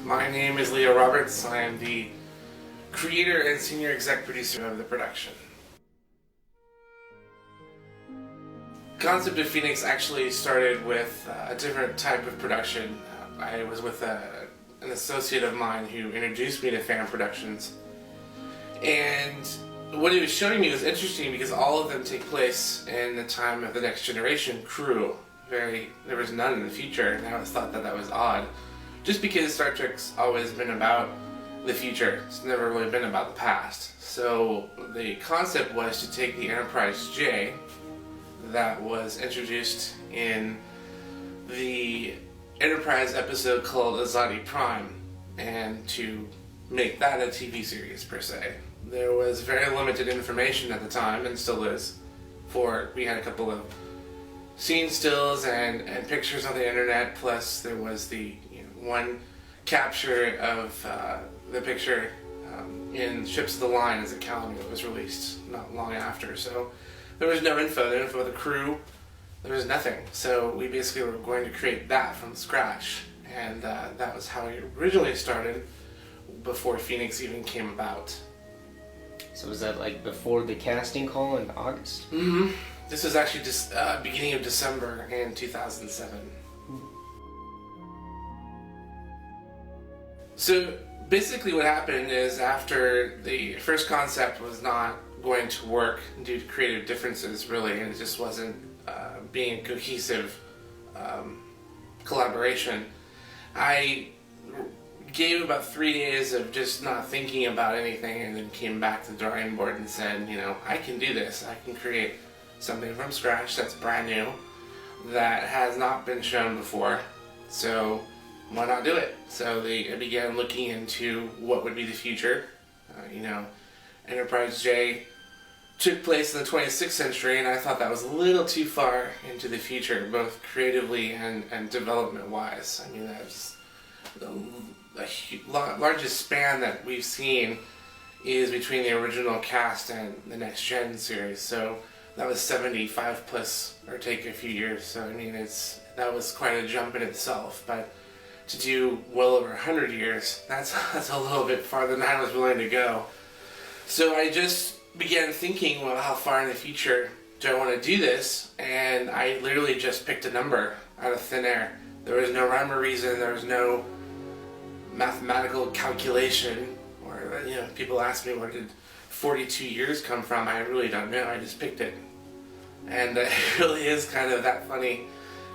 My name is Leo Roberts. I am the creator and senior exec producer of the production. The concept of Phoenix actually started with a different type of production. I was with an associate of mine who introduced me to Fan Productions, and what he was showing me was interesting because all of them take place in the time of the Next Generation crew. There was none in the future, and I always thought that was odd. Just because Star Trek's always been about the future, it's never really been about the past. So the concept was to take the Enterprise J that was introduced in the Enterprise episode called Azadi Prime and to make that a TV series per se. There was very limited information at the time, and still is. We had a couple of scene stills and pictures on the internet, plus there was the one capture of the picture in Ships of the Line as a calendar that was released not long after. So there was no info of the crew, there was nothing. So we basically were going to create that from scratch, and that was how it originally started before Phoenix even came about. So was that like before the casting call in August? Mm-hmm. This was actually just beginning of December in 2007. So basically what happened is, after the first concept was not going to work due to creative differences really, and it just wasn't being a cohesive collaboration, I gave about 3 days of just not thinking about anything, and then came back to the drawing board and said, I can do this. I can create something from scratch that's brand new, that has not been shown before, so why not do it? So I began looking into what would be the future. Enterprise J took place in the 26th century, and I thought that was a little too far into the future, both creatively and development-wise. I mean, that's the largest span that we've seen is between the original cast and the Next Gen series. So that was 75 plus, or take a few years. So I mean, that was quite a jump in itself. But to do well over 100 years, that's a little bit farther than I was willing to go. So I just began thinking, well, how far in the future do I want to do this? And I literally just picked a number out of thin air. There was no rhyme or reason. There was no mathematical calculation, or people ask me, where did 42 years come from? I really don't know. I just picked it, and it really is kind of that funny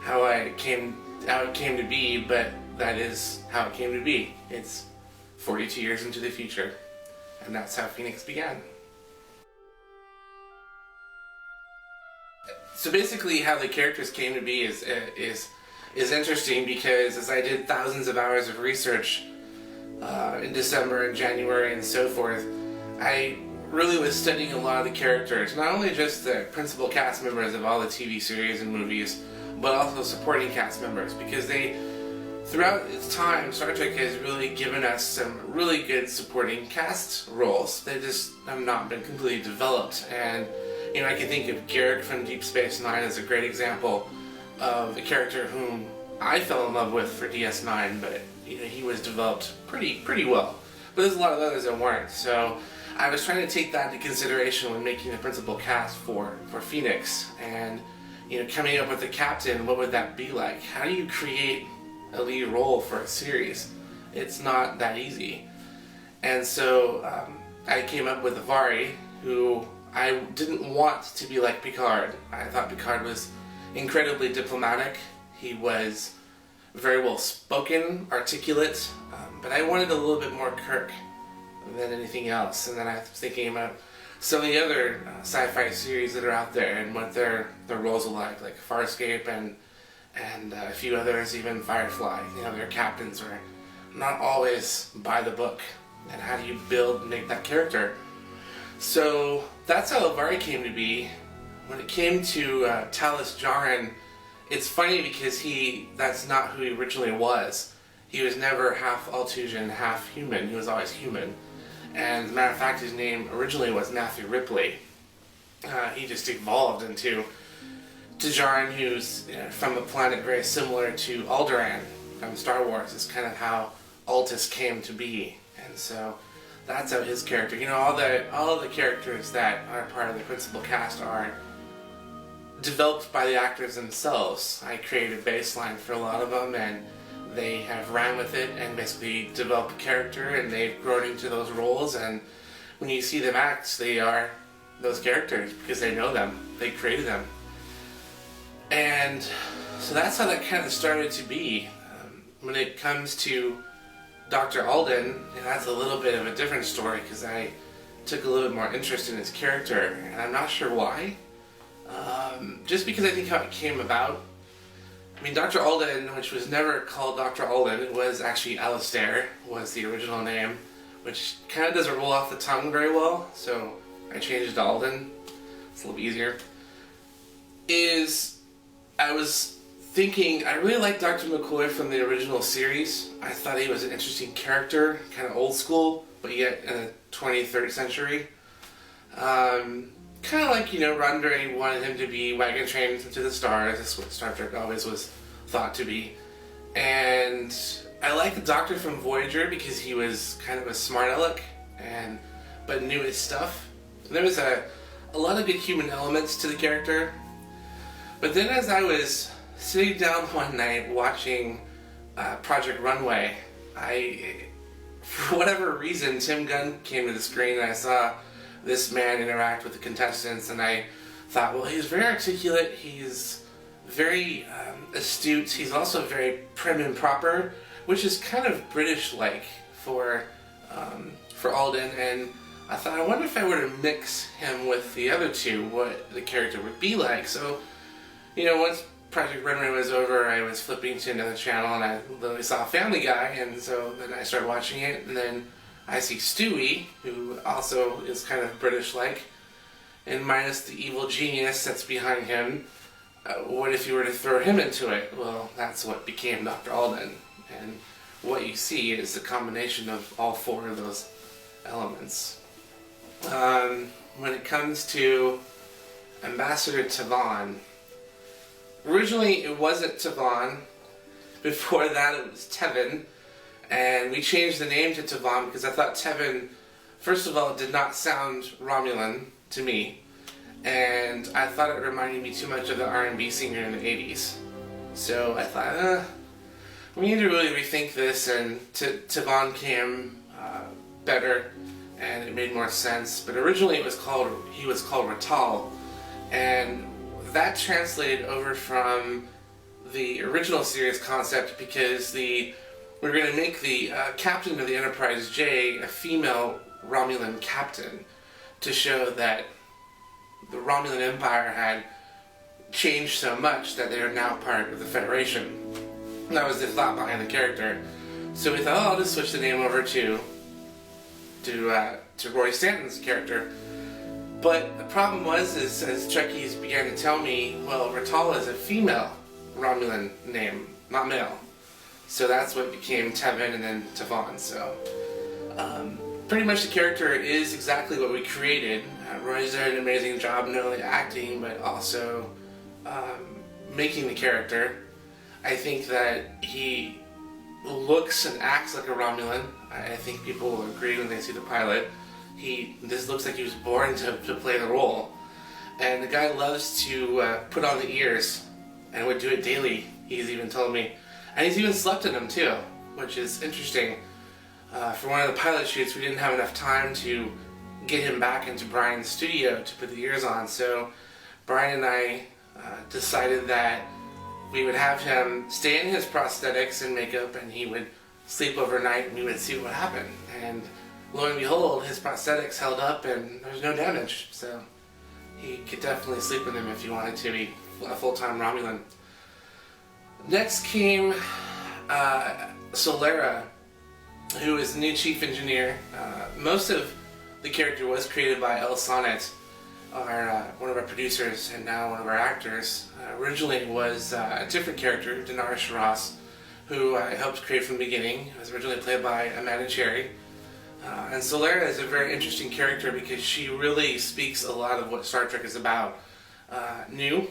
how it came to be. But that is how it came to be. It's 42 years into the future, and that's how Phoenix began. So basically, how the characters came to be is interesting, because as I did thousands of hours of research in December and January and so forth, I really was studying a lot of the characters, not only just the principal cast members of all the TV series and movies, but also supporting cast members, because throughout its time, Star Trek has really given us some really good supporting cast roles. They just have not been completely developed, and I can think of Garak from Deep Space Nine as a great example of a character whom I fell in love with for DS9, but he was developed pretty well. But there's a lot of others that weren't. So I was trying to take that into consideration when making the principal cast for Phoenix, and coming up with the captain. What would that be like? How do you create a lead role for a series? It's not that easy. And so I came up with Avari, who I didn't want to be like Picard. I thought Picard was incredibly diplomatic. He was very well spoken, articulate, but I wanted a little bit more Kirk than anything else. And then I was thinking about some of the other sci-fi series that are out there and what their roles are like Farscape and a few others, even Firefly. Their captains are not always by the book. And how do you build and make that character? So that's how Avari came to be. When it came to Talos Jarin, it's funny because that's not who he originally was. He was never half Altusian, half human. He was always human. And as a matter of fact, his name originally was Matthew Ripley. He just evolved into Jarin, who's from a planet very similar to Alderaan from Star Wars. Is kind of how Altus came to be, and so that's how his character. You know, all the characters that are part of the principal cast are developed by the actors themselves. I created a baseline for a lot of them, and they have ran with it and basically developed a character, and they've grown into those roles. And when you see them act, they are those characters because they know them, they created them. And so that's how that kind of started to be. When it comes to Dr. Alden, that's a little bit of a different story because I took a little bit more interest in his character, and I'm not sure why. Just because I think how it came about. I mean, Dr. Alden, which was never called Dr. Alden, it was actually Alistair, was the original name, which kind of doesn't roll off the tongue very well, so I changed it to Alden. It's a little bit easier. I was thinking, I really liked Dr. McCoy from the original series. I thought he was an interesting character, kind of old school, but yet in the 23rd century. Kind of like, you know, Roddenberry wanted him to be Wagon Train to the Stars. That's what Star Trek always was thought to be. And I liked the Doctor from Voyager because he was kind of a smart aleck, but knew his stuff. And there was a lot of good human elements to the character. But then as I was sitting down one night watching Project Runway, for whatever reason, Tim Gunn came to the screen and I saw this man interact with the contestants, and I thought, well, he's very articulate, he's very astute, he's also very prim and proper, which is kind of British-like for Alden, and I thought, I wonder if I were to mix him with the other two, what the character would be like. So, you know, once Project Runway was over, I was flipping to another channel, and I literally saw Family Guy, and so then I started watching it, and then I see Stewie, who also is kind of British-like, and minus the evil genius that's behind him. What if you were to throw him into it? Well, that's what became Dr. Alden, and what you see is a combination of all four of those elements. When it comes to Ambassador Tavon, originally it wasn't Tavon. Before that it was Tevin. And we changed the name to Tavon because I thought Tevin, first of all, did not sound Romulan to me. And I thought it reminded me too much of the R&B singer in the 80s. So I thought, we need to really rethink this, and Tavon came better, and it made more sense. But originally he was called Ratal, and that translated over from the original series concept because we're going to make the captain of the Enterprise J a female Romulan captain to show that the Romulan Empire had changed so much that they are now part of the Federation. And that was the thought behind the character. So we thought, I'll just switch the name over to Roy Stanton's character. But the problem was, as Trekkies began to tell me, well, Ratal is a female Romulan name, not male. So that's what became Tevin and then Tavon. So pretty much the character is exactly what we created. Roy's done an amazing job not only acting but also making the character. I think that he looks and acts like a Romulan. I think people will agree when they see the pilot. This looks like he was born to play the role. And the guy loves to put on the ears and would do it daily, he's even told me. And he's even slept in them too, which is interesting. For one of the pilot shoots, we didn't have enough time to get him back into Brian's studio to put the ears on, so Brian and I decided that we would have him stay in his prosthetics and makeup, and he would sleep overnight and we would see what happened. And lo and behold, his prosthetics held up and there was no damage, so he could definitely sleep in them if he wanted to be a full-time Romulan. Next came Solera, who is the new chief engineer. Most of the character was created by El Sonnet, one of our producers and now one of our actors. Originally it was a different character, Dinara Shiraz, who I helped create from the beginning. It was originally played by Amanda Cherry. And Solera is a very interesting character because she really speaks a lot of what Star Trek is about. New,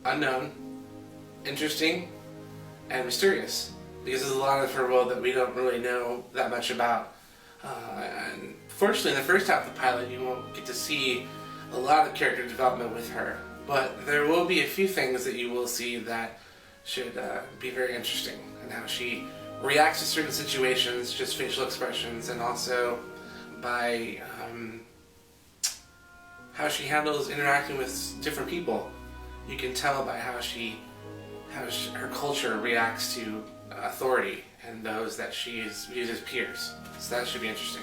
unknown, interesting, and mysterious. because there's a lot of her world that we don't really know that much about. And fortunately, in the first half of the pilot, you won't get to see a lot of character development with her. But there will be a few things that you will see that should be very interesting, and how she reacts to certain situations, just facial expressions, and also by how she handles interacting with different people. You can tell by how her culture reacts to authority and those that she views as peers. So that should be interesting.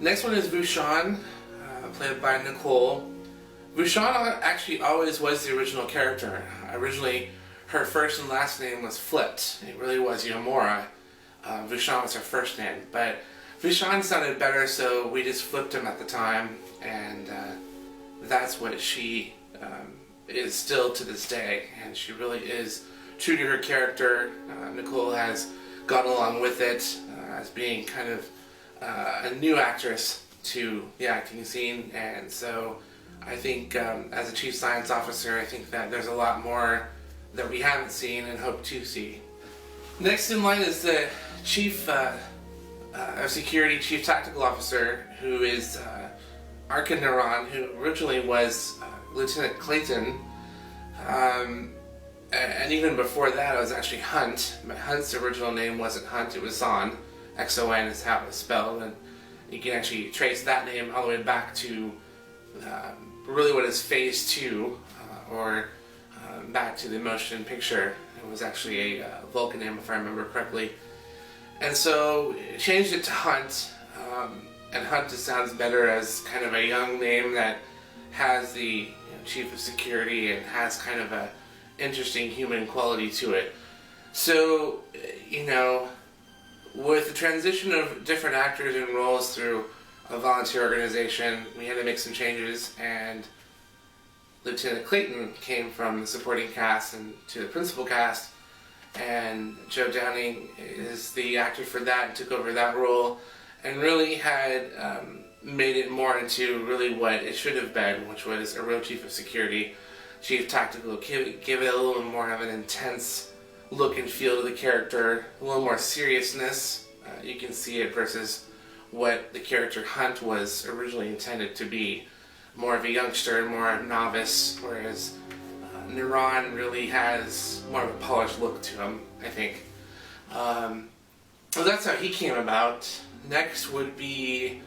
Next one is Vu-Shan, played by Nicole. Vu-Shan actually always was the original character. Originally, her first and last name was flipped. It really was Yomura. Vu-Shan was her first name, but Vu-Shan sounded better, so we just flipped him at the time, and that's what she is still to this day, and she really is true to her character. Nicole has gone along with it as being kind of a new actress to the acting scene, and so I think as a chief science officer, I think that there's a lot more that we haven't seen and hope to see. Next in line is the chief of security, chief tactical officer, who is Arka Neron, who originally was Lieutenant Clayton, and even before that it was actually Hunt. But Hunt's original name wasn't Hunt, it was Zon. X-O-N is how it was spelled, and you can actually trace that name all the way back to really what is Phase 2, or back to the motion picture. It was actually a Vulcan name, if I remember correctly. And so changed it to Hunt, and Hunt just sounds better as kind of a young name that has the chief of security and has kind of a interesting human quality to it. So, with the transition of different actors and roles through a volunteer organization, we had to make some changes, and Lieutenant Clayton came from the supporting cast and to the principal cast, and Joe Downing is the actor for that and took over that role and really had made it more into really what it should have been, which was a real chief of security, chief tactical, give it a little more of an intense look and feel to the character, a little more seriousness. You can see it versus what the character Hunt was originally intended to be. More of a youngster, more novice, whereas Neron really has more of a polished look to him, I think. So that's how he came about. Next would be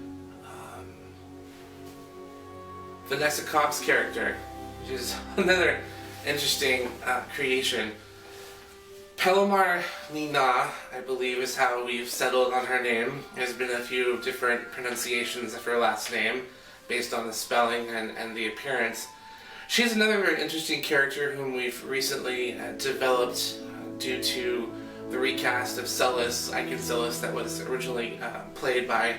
Vanessa Cobb's character, which is another interesting creation. Pelomar Lina, I believe, is how we've settled on her name. There's been a few different pronunciations of her last name based on the spelling and the appearance. She's another very interesting character whom we've recently developed due to the recast of Celes, Icon Celes, that was originally played by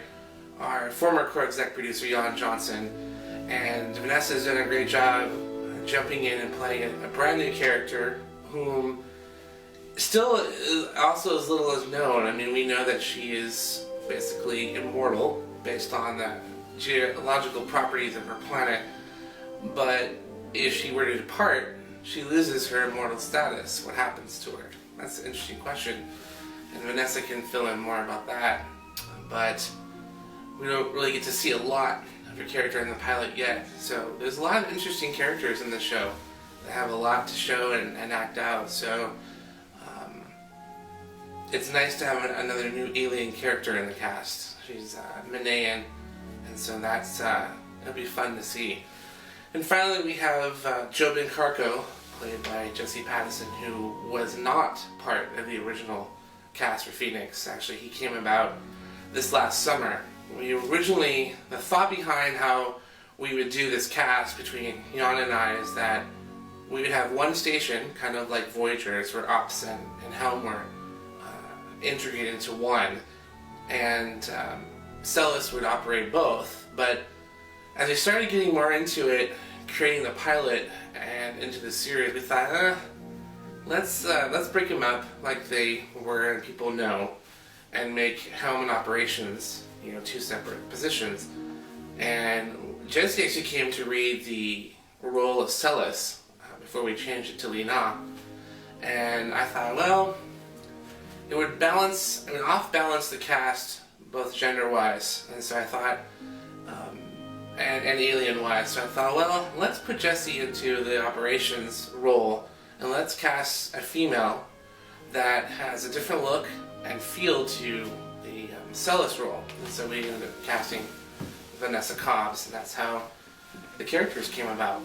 our former core exec producer, Jan Johnson. And Vanessa's done a great job jumping in and playing a brand new character whom still is also as little as known. I mean, we know that she is basically immortal based on the geological properties of her planet, but if she were to depart, she loses her immortal status. What happens to her? That's an interesting question, and Vanessa can fill in more about that, but we don't really get to see a lot of her character in the pilot yet. So there's a lot of interesting characters in the show that have a lot to show and act out, so it's nice to have another new alien character in the cast. She's Manayan, and so that's it'll be fun to see. And finally we have Jobin Karko, played by Jesse Pattison, who was not part of the original cast for Phoenix. Actually, he came about this last summer. The thought behind how we would do this cast between Jan and I is that we would have one station, kind of like Voyagers, where Ops and Helm were integrated into one, and Celes would operate both. But as we started getting more into it, creating the pilot and into the series, we thought, let's break them up like they were and people know, and make Helm and Operations, two separate positions. And Jesse actually came to read the role of Celes before we changed it to Lina, and I thought, well, it would balance, off balance the cast both gender wise, and so I thought, and alien wise. So I thought, well, let's put Jessie into the operations role, and let's cast a female that has a different look and feel to the Celis role. And so we ended up casting Vanessa Cobbs, and that's how the characters came about.